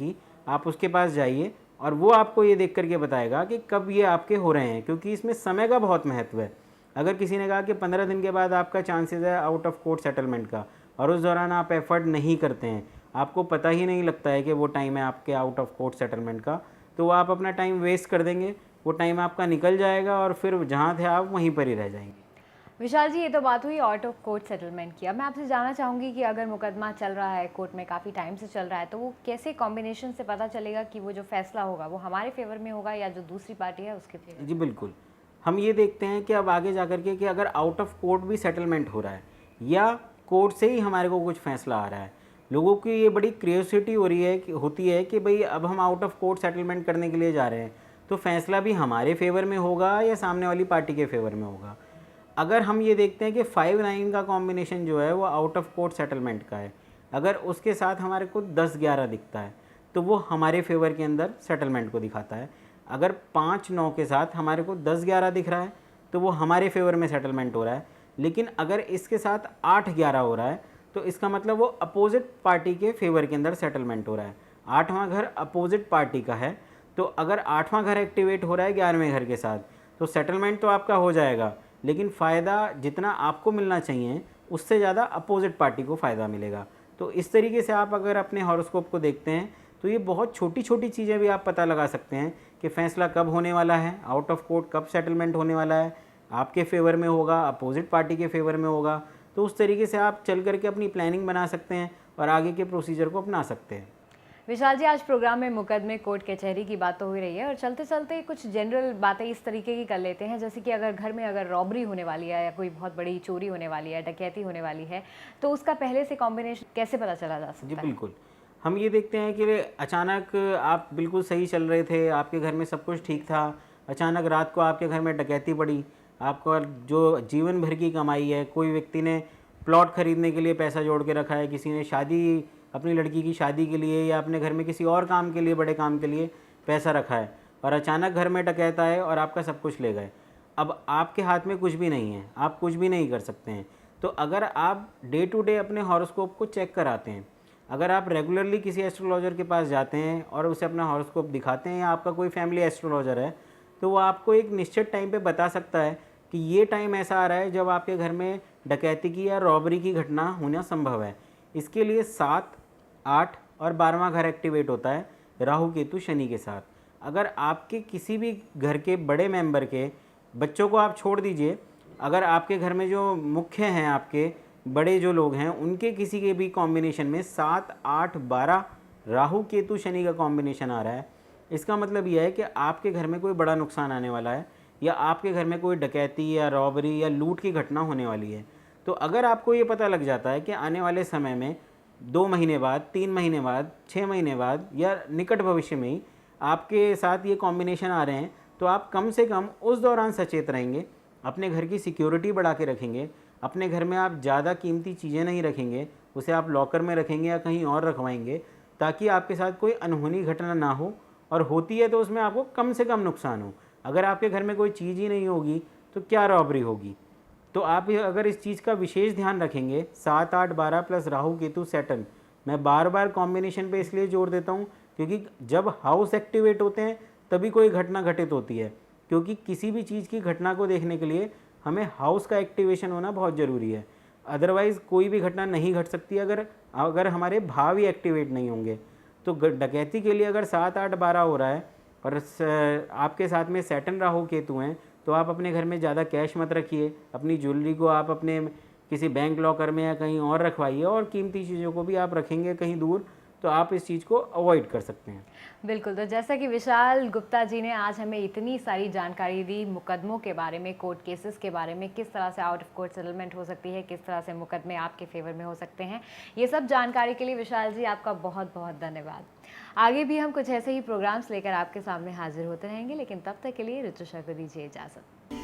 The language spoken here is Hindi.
कि आप उसके पास जाइए और वो आपको ये देख करके बताएगा कि कब ये आपके हो रहे हैं, क्योंकि इसमें समय का बहुत महत्व है। अगर किसी ने कहा कि 15 दिन के बाद आपका चांसेस है आउट ऑफ कोर्ट सेटलमेंट का, और उस दौरान आप एफर्ट नहीं करते हैं, आपको पता ही नहीं लगता है कि वो टाइम है आपके आउट ऑफ कोर्ट सेटलमेंट का, तो आप अपना टाइम वेस्ट कर देंगे, वो टाइम आपका निकल जाएगा और फिर जहाँ थे आप वहीं पर ही रह जाएंगे। विशाल जी, ये तो बात हुई आउट ऑफ कोर्ट सेटलमेंट की। अब मैं आपसे जानना चाहूँगी कि अगर मुकदमा चल रहा है कोर्ट में, काफ़ी टाइम से चल रहा है, तो वो कैसे कॉम्बिनेशन से पता चलेगा कि वो जो फैसला होगा वो हमारे फेवर में होगा या जो दूसरी पार्टी है उसके फेवर जी में? बिल्कुल। हम ये देखते हैं कि अब आगे जा कर के कि अगर आउट ऑफ कोर्ट भी सेटलमेंट हो रहा है या कोर्ट से ही हमारे को कुछ फैसला आ रहा है, लोगों की ये बड़ी क्यूरियोसिटी हो रही है कि होती है कि भाई अब हम आउट ऑफ कोर्ट सेटलमेंट करने के लिए जा रहे हैं, तो फैसला भी हमारे फेवर में होगा या सामने वाली पार्टी के फेवर में होगा। अगर हम ये देखते हैं कि 5-9 का कॉम्बिनेशन जो है वो आउट ऑफ कोर्ट सेटलमेंट का है, अगर उसके साथ हमारे को 10-11 दिखता है तो वो हमारे फेवर के अंदर सेटलमेंट को दिखाता है। अगर 5-9 के साथ हमारे को 10-11 दिख रहा है तो वो हमारे फेवर में सेटलमेंट हो रहा है। लेकिन अगर इसके साथ 8-11 हो रहा है तो इसका मतलब वो अपोजिट पार्टी के फेवर के अंदर सेटलमेंट हो रहा है। 8वां घर अपोजिट पार्टी का है, तो अगर 8वां घर एक्टिवेट हो रहा है 11वें घर के साथ, तो सेटलमेंट तो आपका हो जाएगा, लेकिन फ़ायदा जितना आपको मिलना चाहिए उससे ज़्यादा अपोजिट पार्टी को फ़ायदा मिलेगा। तो इस तरीके से आप अगर अपने हॉरोस्कोप को देखते हैं तो ये बहुत छोटी छोटी चीज़ें भी आप पता लगा सकते हैं कि फ़ैसला कब होने वाला है, आउट ऑफ कोर्ट कब सेटलमेंट होने वाला है, आपके फेवर में होगा, अपोजिट पार्टी के फेवर में होगा। तो उस तरीके से आप चल करके अपनी प्लानिंग बना सकते हैं और आगे के प्रोसीजर को अपना सकते हैं। विशाल जी, आज प्रोग्राम में मुकदमे कोर्ट कचहरी की बात तो हो रही है, और चलते चलते कुछ जनरल बातें इस तरीके की कर लेते हैं, जैसे कि अगर घर में अगर रॉबरी होने वाली है या कोई बहुत बड़ी चोरी होने वाली है, डकैती होने वाली है, तो उसका पहले से कॉम्बिनेशन कैसे पता चला जा जी सकता है? बिल्कुल। हम ये देखते हैं कि अचानक आप बिल्कुल सही चल रहे थे, आपके घर में सब कुछ ठीक था, अचानक रात को आपके घर में डकैती पड़ी, आपका जो जीवन भर की कमाई है, कोई व्यक्ति ने प्लॉट खरीदने के लिए पैसा जोड़ के रखा है, किसी ने शादी अपनी लड़की की शादी के लिए या अपने घर में किसी और काम के लिए, बड़े काम के लिए पैसा रखा है, और अचानक घर में डकैत आए और आपका सब कुछ ले गए। अब आपके हाथ में कुछ भी नहीं है, आप कुछ भी नहीं कर सकते हैं। तो अगर आप डे टू डे अपने हॉरोस्कोप को चेक कराते हैं, अगर आप रेगुलरली किसी एस्ट्रोलॉजर के पास जाते हैं और उसे अपना हॉरोस्कोप दिखाते हैं, या आपका कोई फैमिली एस्ट्रोलॉजर है, तो वो आपको एक निश्चित टाइम पे बता सकता है कि ये टाइम ऐसा आ रहा है जब आपके घर में डकैती की या रॉबरी की घटना होना संभव है। इसके लिए 7, 8 और 12वां घर एक्टिवेट होता है राहु केतु शनि के साथ। अगर आपके किसी भी घर के बड़े मेंबर के बच्चों को आप छोड़ दीजिए, अगर आपके घर में जो मुख्य हैं, आपके बड़े जो लोग हैं, उनके किसी के भी कॉम्बिनेशन में 7, 8, 12 राहु केतु शनि का कॉम्बिनेशन आ रहा है, इसका मतलब यह है कि आपके घर में कोई बड़ा नुकसान आने वाला है, या आपके घर में कोई डकैती या रॉबरी या लूट की घटना होने वाली है। तो अगर आपको ये पता लग जाता है कि आने वाले समय में 2 महीने बाद, 3 महीने बाद, 6 महीने बाद या निकट भविष्य में ही आपके साथ ये कॉम्बिनेशन आ रहे हैं, तो आप कम से कम उस दौरान सचेत रहेंगे, अपने घर की सिक्योरिटी बढ़ा के रखेंगे, अपने घर में आप ज़्यादा कीमती चीज़ें नहीं रखेंगे, उसे आप लॉकर में रखेंगे या कहीं और रखवाएंगे, ताकि आपके साथ कोई अनहोनी घटना ना हो, और होती है तो उसमें आपको कम से कम नुकसान हो। अगर आपके घर में कोई चीज़ ही नहीं होगी तो क्या रॉबरी होगी। तो आप ये अगर इस चीज़ का विशेष ध्यान रखेंगे, 7, 8, 12 प्लस राहु केतु सैटर्न, मैं बार बार कॉम्बिनेशन पे इसलिए जोर देता हूँ क्योंकि जब हाउस एक्टिवेट होते हैं तभी कोई घटना घटित होती है, क्योंकि किसी भी चीज़ की घटना को देखने के लिए हमें हाउस का एक्टिवेशन होना बहुत ज़रूरी है। अदरवाइज़ कोई भी घटना नहीं घट सकती अगर अगर हमारे भाव ही एक्टिवेट नहीं होंगे। तो डकैती के लिए अगर 7, 8, 12 हो रहा है और आपके साथ में सैटर्न राहु केतु हैं, तो आप अपने घर में ज़्यादा कैश मत रखिए, अपनी ज्वेलरी को आप अपने किसी बैंक लॉकर में या कहीं और रखवाइए, और कीमती चीज़ों को भी आप रखेंगे कहीं दूर, तो आप इस चीज़ को अवॉइड कर सकते हैं। बिल्कुल, तो जैसा कि विशाल गुप्ता जी ने आज हमें इतनी सारी जानकारी दी मुकदमों के बारे में, कोर्ट केसेस के बारे में, किस तरह से आउट ऑफ कोर्ट सेटलमेंट हो सकती है, किस तरह से मुकदमे आपके फेवर में हो सकते हैं, ये सब जानकारी के लिए विशाल जी आपका बहुत बहुत धन्यवाद। आगे भी हम कुछ ऐसे ही प्रोग्राम्स लेकर आपके सामने हाजिर होते रहेंगे, लेकिन तब तक के लिए ऋतुषा को दीजिए इजाज़त।